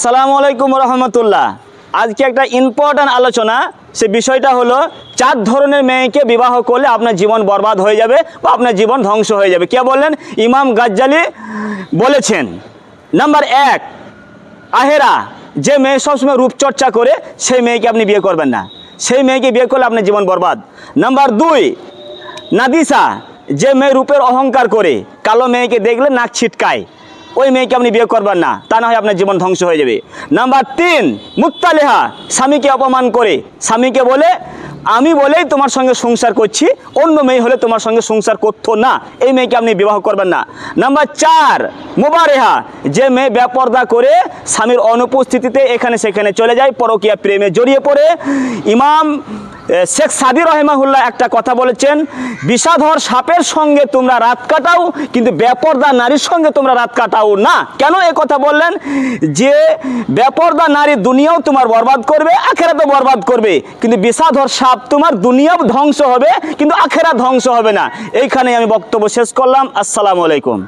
আসসালামু আলাইকুম রহমতুল্লাহ। আজকে একটা ইম্পর্ট্যান্ট আলোচনা, সে বিষয়টা হলো 4 ধরনের মেয়েকে বিবাহ করলে আপনার জীবন বরবাদ হয়ে যাবে বা আপনার জীবন ধ্বংস হয়ে যাবে। কে বললেন? ইমাম গাজ্জালি বলেছেন। নাম্বার 1, আহেরা, যে মেয়ে সবসময় রূপচর্চা করে সেই মেয়েকে আপনি বিয়ে করবেন না, সেই মেয়েকে বিয়ে করলে আপনার জীবন বরবাদ। নাম্বার 2, নাদিসা, যে মেয়ে রূপের অহংকার করে কালো মেয়েকে দেখলে নাক ছিটকায়, ওই মেয়েকে আপনি বিয়ে করবেন না, তা না হয় আপনার জীবন ধ্বংস হয়ে যাবে। নাম্বার 3, মুক্তালেহা, স্বামীকে অপমান করে, স্বামীকে বলে আমি বলেই তোমার সঙ্গে সংসার করছি, অন্য মেয়ে হলে তোমার সঙ্গে সংসার করতো না, এই মেয়েকে আপনি বিবাহ করবেন না। নাম্বার 4, মুবারেহা, যে মেয়ে বেপর্দা করে স্বামীর অনুপস্থিতিতে এখানে সেখানে চলে যায়, পরকীয়া প্রেমে জড়িয়ে পড়ে। ইমাম শেখ সাদি রহমাহুল্লাহ একটা কথা বলেছেন, বিষাধর সাপের সঙ্গে তোমরা রাত কাটাও, কিন্তু বেপর্দা নারীর সঙ্গে তোমরা রাত কাটাও না। কেন এ কথা বললেন? যে বেপর্দা নারী দুনিয়াও তোমার বরবাদ করবে, আখেরাতেও বরবাদ করবে, কিন্তু বিষাধর সাপ তোমার দুনিয়াও ধ্বংস হবে কিন্তু আখেরাত ধ্বংস হবে না। এইখানে আমি বক্তব্য শেষ করলাম। আসসালামু আলাইকুম।